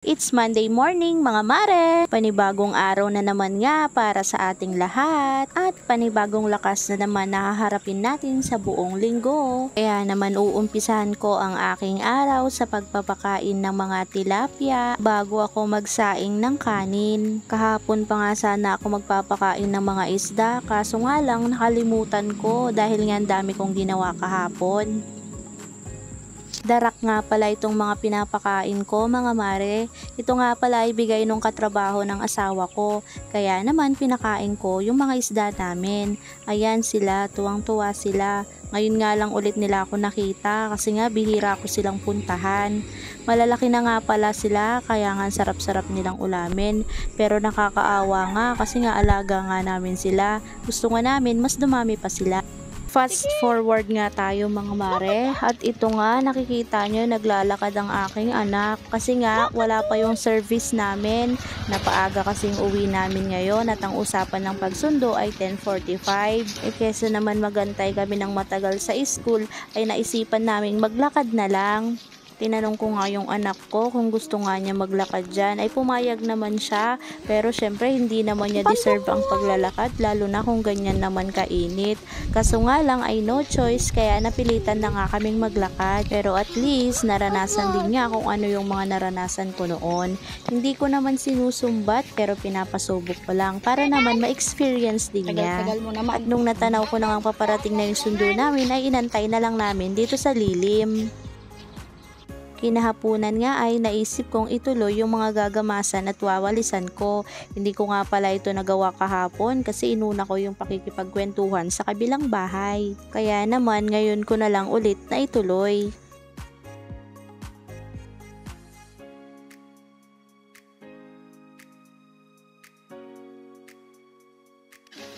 It's Monday morning mga mare! Panibagong araw na naman nga para sa ating lahat at panibagong lakas na naman nakaharapin natin sa buong linggo. Kaya naman uumpisahan ko ang aking araw sa pagpapakain ng mga tilapia bago ako magsaing ng kanin. Kahapon pa nga sana ako magpapakain ng mga isda kaso nga lang nakalimutan ko dahil nga ang dami kong ginawa kahapon. Darak nga pala itong mga pinapakain ko mga mare. Ito nga pala ay bigay nung katrabaho ng asawa ko. Kaya naman pinakain ko yung mga isda namin. Ayan sila, tuwang-tuwa sila. Ngayon nga lang ulit nila ako nakita kasi nga bihira ko silang puntahan. Malalaki na nga pala sila kaya nga sarap-sarap nilang ulamin. Pero nakakaawa nga kasi nga alaga nga namin sila. Gusto nga namin mas dumami pa sila. Fast forward nga tayo mga mare at ito nga nakikita nyo naglalakad ang aking anak kasi nga wala pa yung service namin, napaaga kasing uwi namin ngayon at ang usapan ng pagsundo ay 10:45. Kesa naman magantay kami ng matagal sa school ay naisipan naming maglakad na lang. Tinanong ko nga yung anak ko kung gusto nga niya maglakad dyan. Ay pumayag naman siya. Pero syempre hindi naman niya deserve ang paglalakad. Lalo na kung ganyan naman kainit. Kaso nga lang ay no choice. Kaya napilitan na nga kaming maglakad. Pero at least naranasan din niya kung ano yung mga naranasan ko noon. Hindi ko naman sinusumbat. Pero pinapasubok ko lang. Para naman ma-experience din niya. At nung natanaw ko na nga paparating na yung sundo namin ay inantay na lang namin dito sa lilim. Kinahapunan nga ay naisip kong ituloy yung mga gagamasan at wawalisan ko. Hindi ko nga pala ito nagawa kahapon kasi inuna ko yung pakikipagkwentuhan sa kabilang bahay. Kaya naman ngayon ko na lang ulit na ituloy.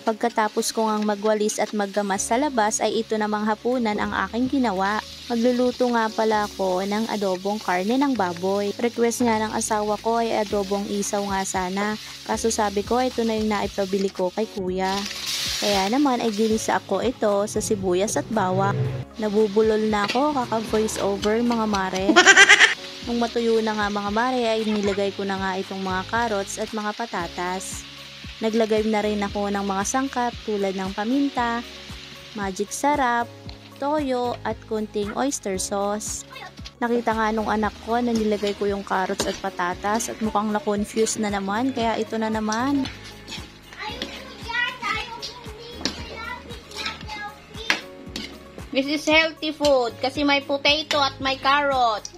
Pagkatapos ko ngang magwalis at maggamas sa labas ay ito namang hapunan ang aking ginawa. Magluluto nga pala ako ng adobong karne ng baboy. Request nga ng asawa ko ay adobong isaw nga sana. Kaso sabi ko ito na yung naipabili ko kay kuya. Kaya naman ay ginisa ako ito sa sibuyas at bawang. Nabubulol na ako kaka-voice over mga mare. Nung matuyo na nga mga mare ay nilagay ko na nga itong mga carrots at mga patatas. Naglagay na rin ako ng mga sangkap tulad ng paminta, magic sarap, toyo at kunting oyster sauce. Nakita nga nung anak ko na nilagay ko yung carrots at patatas at mukhang na-confuse na naman kaya ito na naman. This is healthy food kasi may potato at may carrot.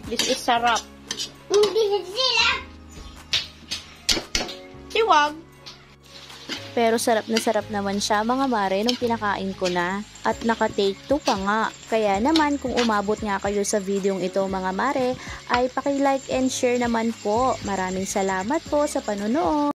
This is sarap. Siwag. Pero sarap naman siya mga mare nung pinakain ko na. At naka-take 2 pa nga. Kaya naman kung umabot nga kayo sa videong ito mga mare, ay paki-like and share naman po. Maraming salamat po sa panonood.